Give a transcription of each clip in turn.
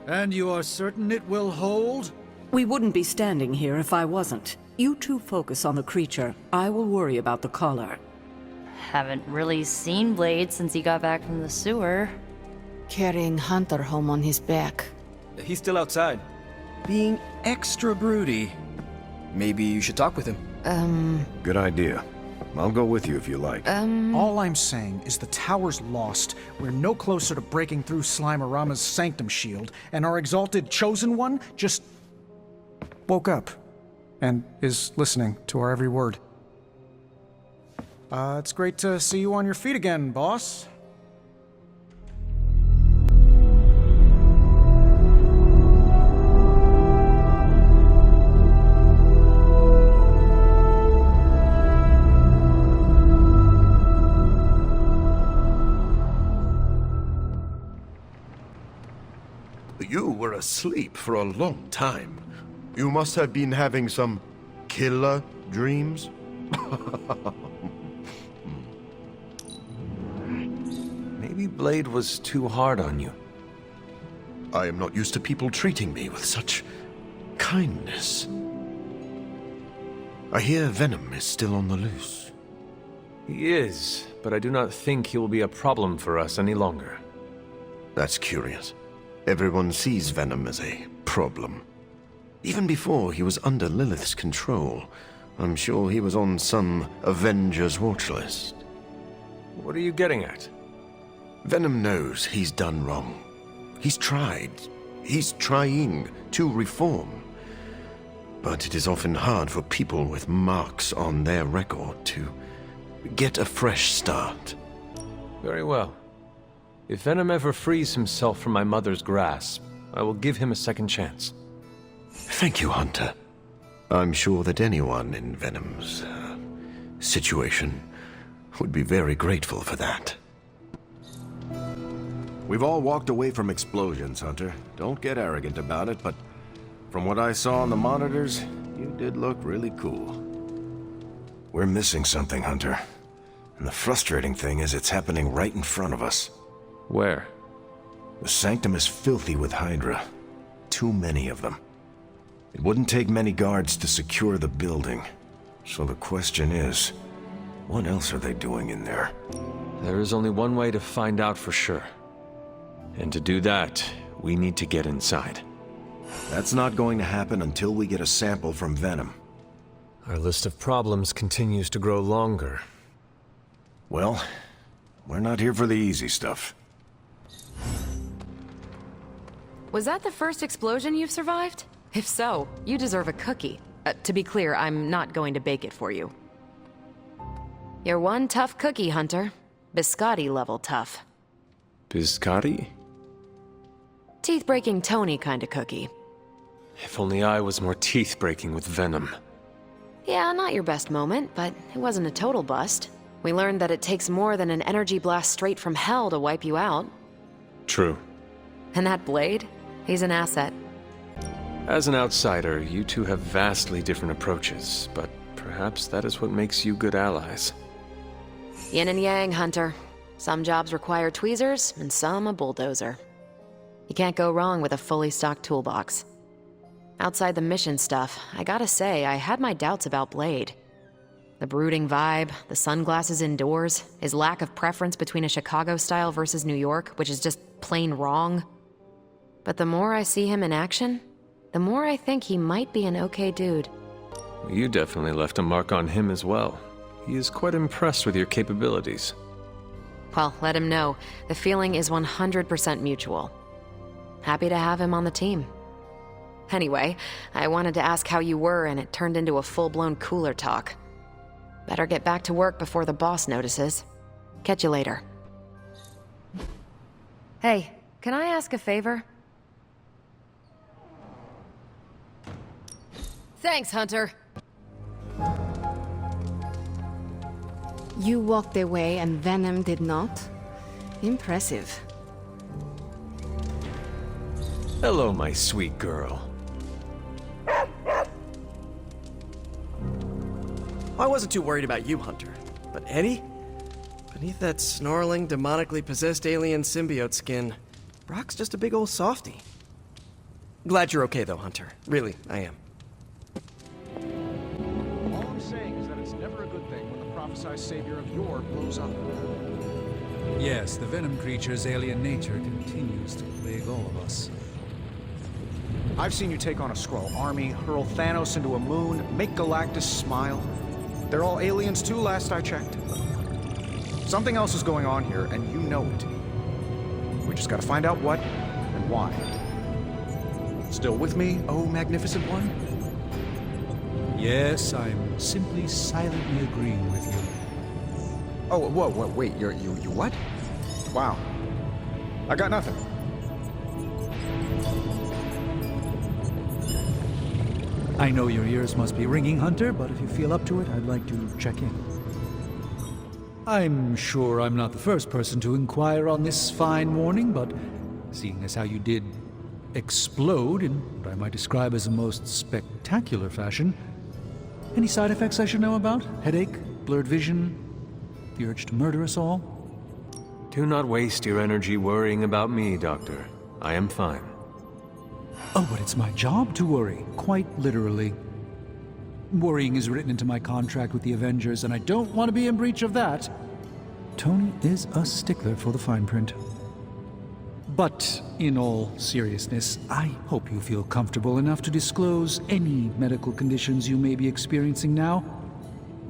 And you are certain it will hold? We wouldn't be standing here if I wasn't. You two focus on the creature. I will worry about the collar. Haven't really seen Blade since he got back from the sewer. Carrying Hunter home on his back. He's still outside. Being extra broody. Maybe you should talk with him. Good idea. I'll go with you if you like. All I'm saying is the tower's lost. We're no closer to breaking through Slimerama's sanctum shield, and our exalted chosen one just woke up and is listening to our every word. It's great to see you on your feet again, boss. You were asleep for a long time. You must have been having some killer dreams? Maybe Blade was too hard on you. I am not used to people treating me with such kindness. I hear Venom is still on the loose. He is, but I do not think he will be a problem for us any longer. That's curious. Everyone sees Venom as a problem. Even before he was under Lilith's control, I'm sure he was on some Avengers watch list. What are you getting at? Venom knows he's done wrong. He's tried. He's trying to reform. But it is often hard for people with marks on their record to get a fresh start. Very well. If Venom ever frees himself from my mother's grasp, I will give him a second chance. Thank you, Hunter. I'm sure that anyone in Venom's situation would be very grateful for that. We've all walked away from explosions, Hunter. Don't get arrogant about it, but from what I saw on the monitors, you did look really cool. We're missing something, Hunter. And the frustrating thing is it's happening right in front of us. Where? The Sanctum is filthy with Hydra. Too many of them. It wouldn't take many guards to secure the building. So the question is, what else are they doing in there? There is only one way to find out for sure. And to do that, we need to get inside. That's not going to happen until we get a sample from Venom. Our list of problems continues to grow longer. Well, we're not here for the easy stuff. Was that the first explosion you've survived? If so, you deserve a cookie. To be clear, I'm not going to bake it for you. You're one tough cookie, Hunter. Biscotti level tough. Biscotti? Teeth-breaking Tony kind of cookie. If only I was more teeth-breaking with Venom. Yeah, not your best moment, but it wasn't a total bust. We learned that it takes more than an energy blast straight from hell to wipe you out. True. And that Blade? He's an asset. As an outsider, you two have vastly different approaches, but perhaps that is what makes you good allies. Yin and yang, Hunter. Some jobs require tweezers, and some a bulldozer. You can't go wrong with a fully stocked toolbox. Outside the mission stuff, I gotta say, I had my doubts about Blade. The brooding vibe, the sunglasses indoors, his lack of preference between a Chicago style versus New York, which is just plain wrong. But the more I see him in action, the more I think he might be an okay dude. You definitely left a mark on him as well. He is quite impressed with your capabilities. Well, let him know. The feeling is 100% mutual. Happy to have him on the team. Anyway, I wanted to ask how you were, and it turned into a full-blown cooler talk. Better get back to work before the boss notices. Catch you later. Hey, can I ask a favor? Thanks, Hunter. You walked away and Venom did not? Impressive. Hello, my sweet girl. I wasn't too worried about you, Hunter. But Eddie? Beneath that snarling, demonically possessed alien symbiote skin, Brock's just a big old softy. Glad you're okay though, Hunter. Really, I am. All I'm saying is that it's never a good thing when the prophesized savior of yore blows up. Yes, the venom creature's alien nature continues to plague all of us. I've seen you take on a Skrull army, hurl Thanos into a moon, make Galactus smile. They're all aliens too, last I checked. Something else is going on here, and you know it. We just gotta find out what and why. Still with me, oh magnificent one? Yes, I'm simply silently agreeing with you. Oh, whoa, wait, you what? Wow. I got nothing. I know your ears must be ringing, Hunter, but if you feel up to it, I'd like to check in. I'm sure I'm not the first person to inquire on this fine morning, but seeing as how you did explode in what I might describe as a most spectacular fashion, any side effects I should know about? Headache? Blurred vision? The urge to murder us all? Do not waste your energy worrying about me, Doctor. I am fine. Oh, but it's my job to worry, quite literally. Worrying is written into my contract with the Avengers, and I don't want to be in breach of that. Tony is a stickler for the fine print. But in all seriousness, I hope you feel comfortable enough to disclose any medical conditions you may be experiencing now.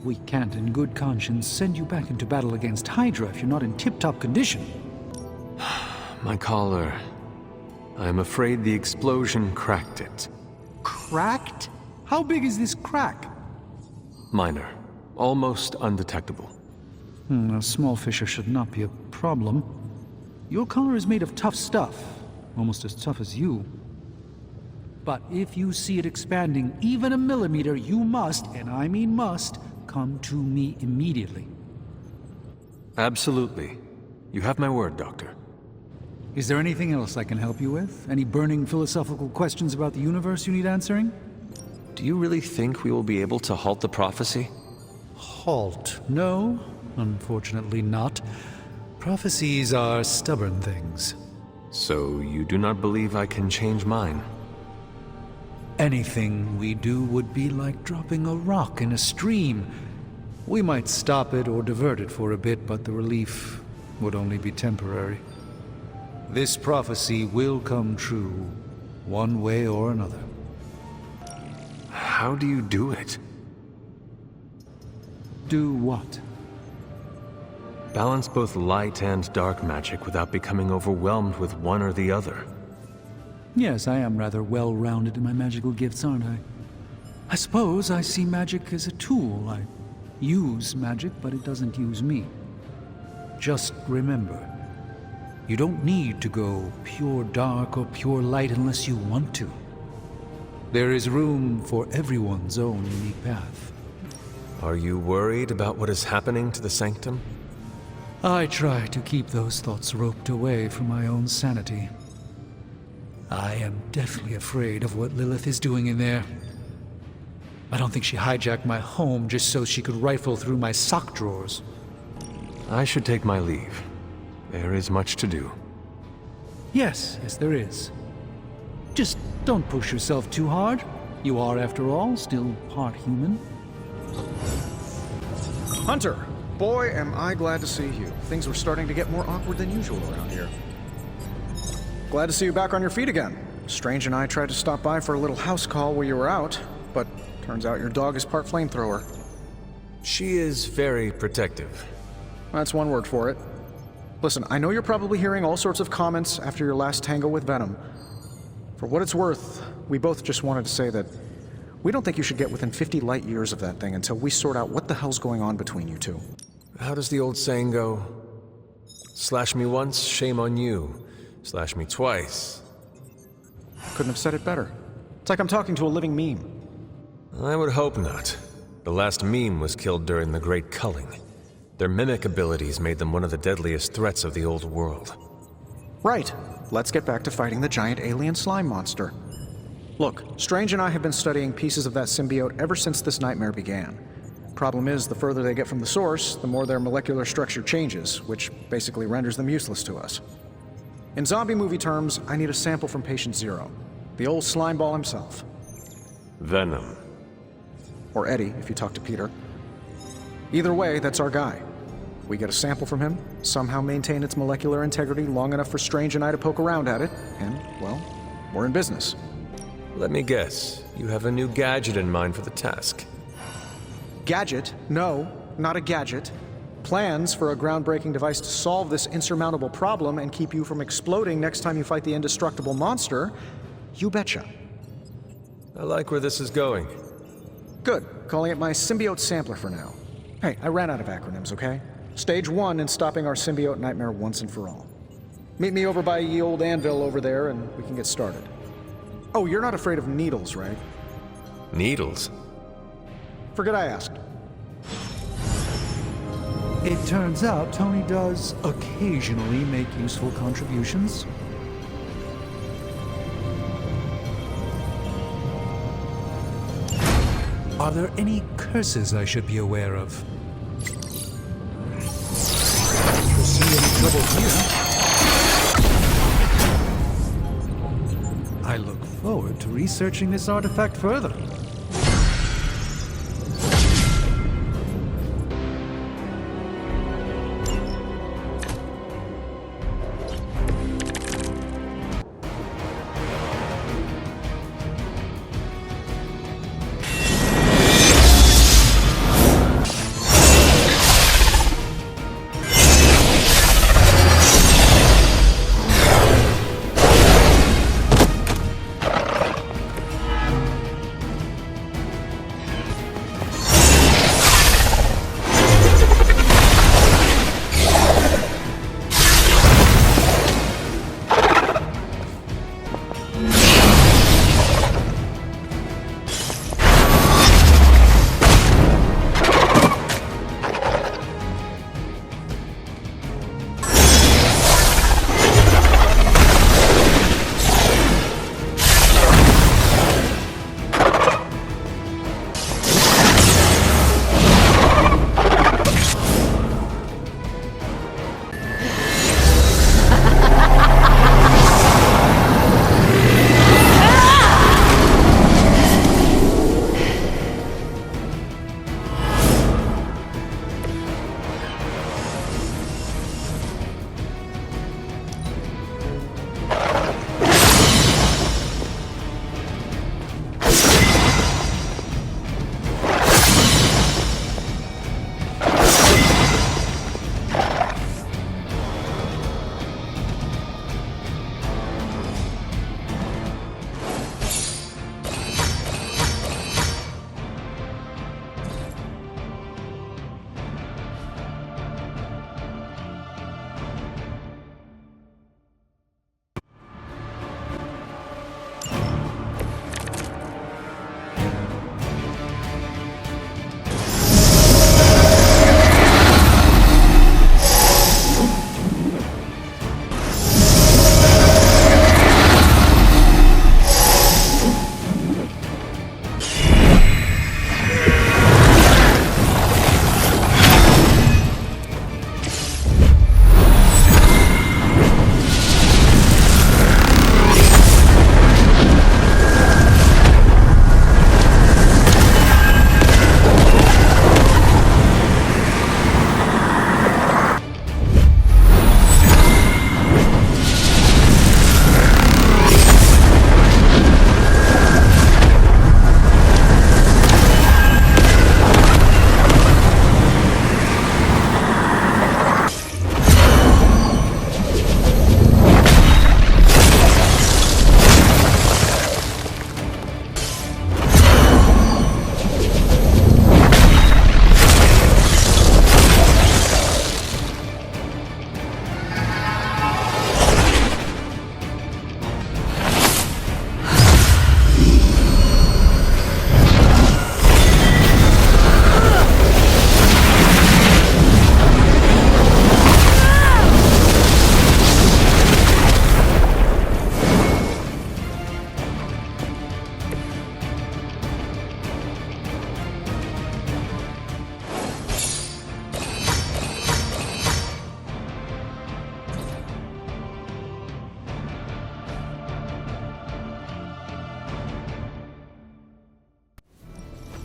We can't in good conscience send you back into battle against Hydra if you're not in tip-top condition. My collar. I am afraid the explosion cracked it. Cracked? How big is this crack? Minor. Almost undetectable. A small fissure should not be a problem. Your collar is made of tough stuff, almost as tough as you. But if you see it expanding even a millimeter, you must, and I mean must, come to me immediately. Absolutely. You have my word, Doctor. Is there anything else I can help you with? Any burning philosophical questions about the universe you need answering? Do you really think we will be able to halt the prophecy? Halt? No, unfortunately not. Prophecies are stubborn things. So you do not believe I can change mine? Anything we do would be like dropping a rock in a stream. We might stop it or divert it for a bit, but the relief would only be temporary. This prophecy will come true, one way or another. How do you do it? Do what? Balance both light and dark magic without becoming overwhelmed with one or the other. Yes, I am rather well-rounded in my magical gifts, aren't I? I suppose I see magic as a tool. I use magic, but it doesn't use me. Just remember, you don't need to go pure dark or pure light unless you want to. There is room for everyone's own unique path. Are you worried about what is happening to the Sanctum? I try to keep those thoughts roped away from my own sanity. I am deathly afraid of what Lilith is doing in there. I don't think she hijacked my home just so she could rifle through my sock drawers. I should take my leave. There is much to do. Yes, there is. Just don't push yourself too hard. You are, after all, still part human. Hunter! Boy, am I glad to see you. Things were starting to get more awkward than usual around here. Glad to see you back on your feet again. Strange and I tried to stop by for a little house call while you were out, but turns out your dog is part flamethrower. She is very protective. That's one word for it. Listen, I know you're probably hearing all sorts of comments after your last tangle with Venom. For what it's worth, we both just wanted to say that we don't think you should get within 50 light years of that thing until we sort out what the hell's going on between you two. How does the old saying go? Slash me once, shame on you. Slash me twice. Couldn't have said it better. It's like I'm talking to a living meme. I would hope not. The last meme was killed during the Great Culling. Their mimic abilities made them one of the deadliest threats of the old world. Right. Let's get back to fighting the giant alien slime monster. Look, Strange and I have been studying pieces of that symbiote ever since this nightmare began. Problem is, the further they get from the source, the more their molecular structure changes, which basically renders them useless to us. In zombie movie terms, I need a sample from Patient Zero. The old slime ball himself. Venom. Or Eddie, if you talk to Peter. Either way, that's our guy. We get a sample from him, somehow maintain its molecular integrity long enough for Strange and I to poke around at it, and, well, we're in business. Let me guess. You have a new gadget in mind for the task. Gadget? No, not a gadget. Plans for a groundbreaking device to solve this insurmountable problem and keep you from exploding next time you fight the indestructible monster? You betcha. I like where this is going. Good. Calling it my symbiote sampler for now. Hey, I ran out of acronyms, okay? Stage 1 in stopping our symbiote nightmare once and for all. Meet me over by ye old anvil over there and we can get started. Oh, you're not afraid of needles, right? Needles? Forget I asked. It turns out Tony does occasionally make useful contributions. Are there any curses I should be aware of? Foresee any trouble here? I look forward to researching this artifact further.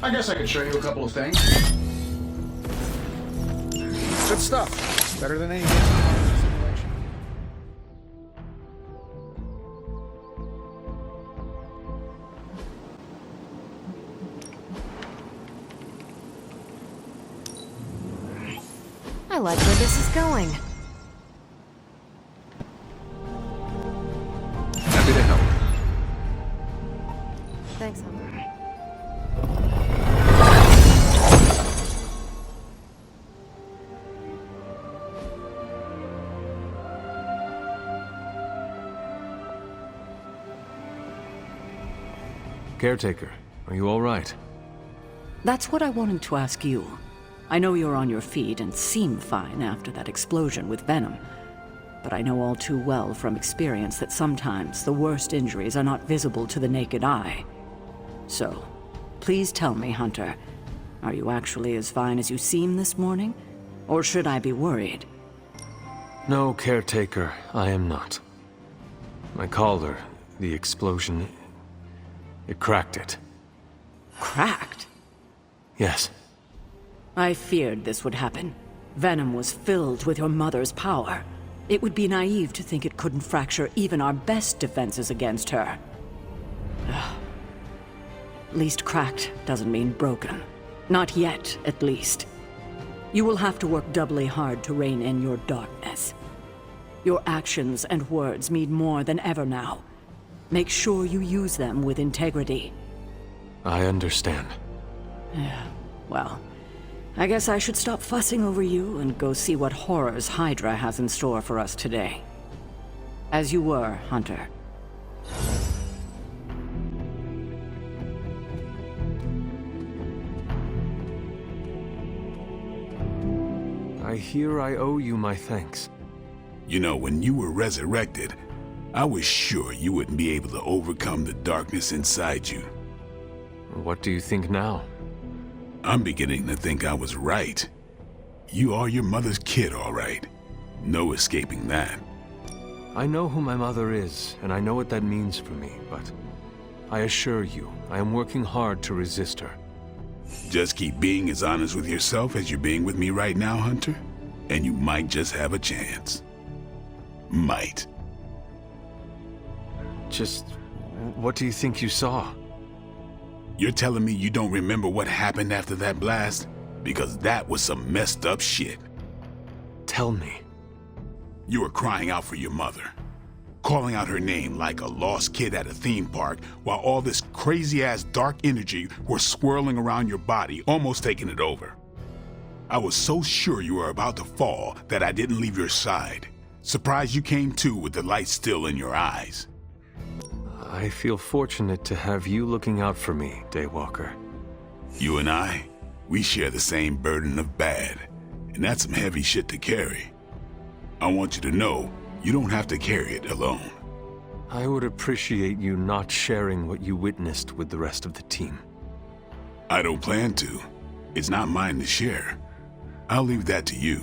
I guess I could show you a couple of things. Good stuff. Better than any simulation. I like where this is going. Happy to help. Thanks, Hunter. Caretaker, are you all right? That's what I wanted to ask you. I know you're on your feet and seem fine after that explosion with Venom. But I know all too well from experience that sometimes the worst injuries are not visible to the naked eye. So, please tell me, Hunter, are you actually as fine as you seem this morning? Or should I be worried? No, Caretaker, I am not. My collar, the explosion, it cracked it. Cracked? Yes. I feared this would happen. Venom was filled with your mother's power. It would be naive to think it couldn't fracture even our best defenses against her. At least cracked doesn't mean broken. Not yet, at least. You will have to work doubly hard to rein in your darkness. Your actions and words mean more than ever now. Make sure you use them with integrity. I understand. Well, I guess I should stop fussing over you and go see what horrors Hydra has in store for us today. As you were, Hunter. I hear I owe you my thanks. You know, when you were resurrected, I was sure you wouldn't be able to overcome the darkness inside you. What do you think now? I'm beginning to think I was right. You are your mother's kid, all right. No escaping that. I know who my mother is, and I know what that means for me, but I assure you, I am working hard to resist her. Just keep being as honest with yourself as you're being with me right now, Hunter, and you might just have a chance. Might. Just what do you think you saw? You're telling me you don't remember what happened after that blast? Because that was some messed up shit. Tell me. You were crying out for your mother, calling out her name like a lost kid at a theme park, while all this crazy-ass dark energy was swirling around your body, almost taking it over. I was so sure you were about to fall that I didn't leave your side. Surprised you came to with the light still in your eyes. I feel fortunate to have you looking out for me, Daywalker. You and I, we share the same burden of bad, and that's some heavy shit to carry. I want you to know, you don't have to carry it alone. I would appreciate you not sharing what you witnessed with the rest of the team. I don't plan to. It's not mine to share. I'll leave that to you.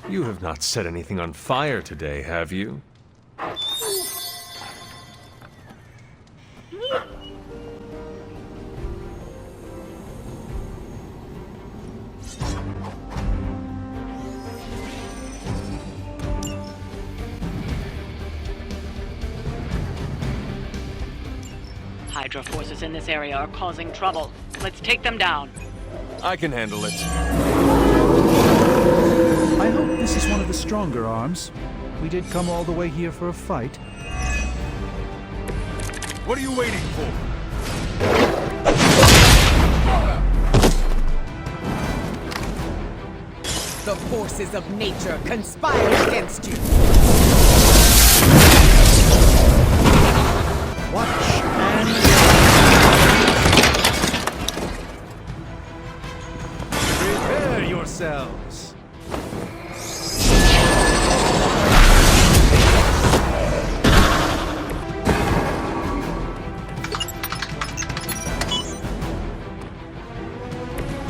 You have not set anything on fire today, have you? Hydra forces in this area are causing trouble. Let's take them down. I can handle it. I hope this is one of the stronger arms. We did come all the way here for a fight. What are you waiting for? The forces of nature conspire against you. Watch and prepare yourselves.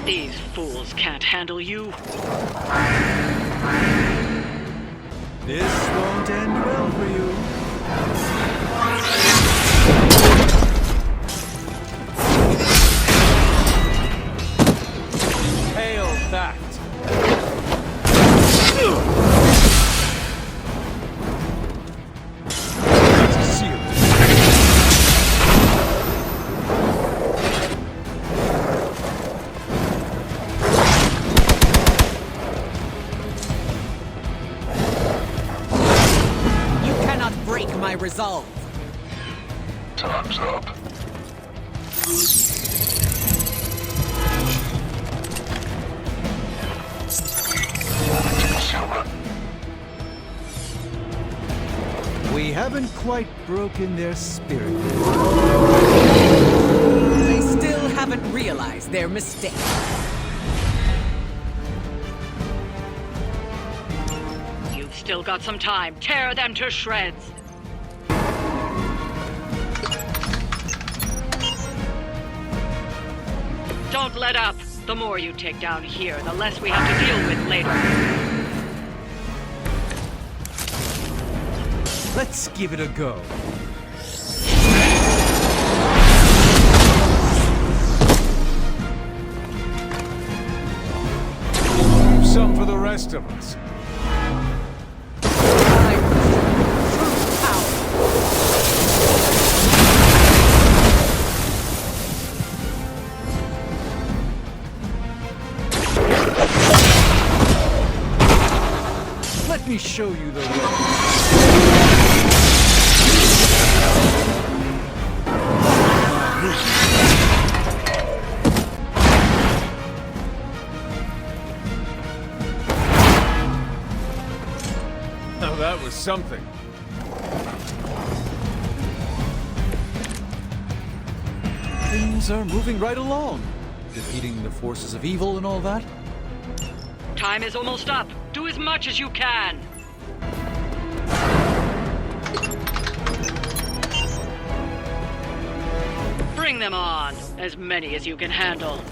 These fools can't handle you. This won't end well for you. my resolve. Time's up. We haven't quite broken their spirit. They still haven't realized their mistake. You've still got some time. Tear them to shreds. Don't let up. The more you take down here, the less we have to deal with later. Let's give it a go. Leave some for the rest of us. Let me show you the way. Now that was something. Things are moving right along. Defeating the forces of evil and all that. Time is almost up. Do as much as you can. Bring them on. As many as you can handle.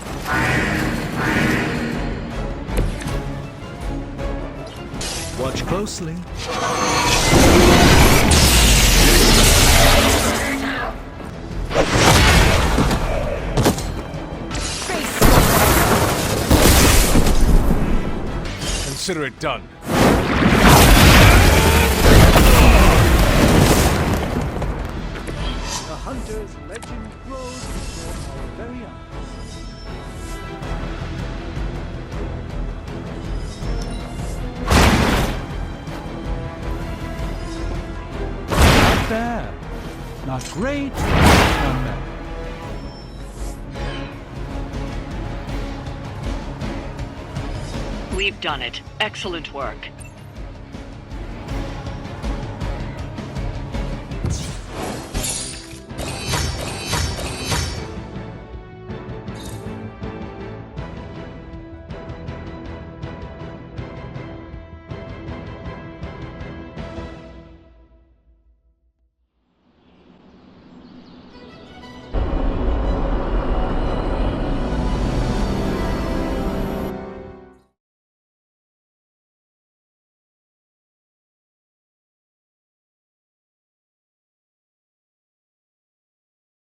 Watch closely. Consider it done. The hunter's legend grows before our very eyes. Not bad. Not great. Not bad. We've done it. Excellent work.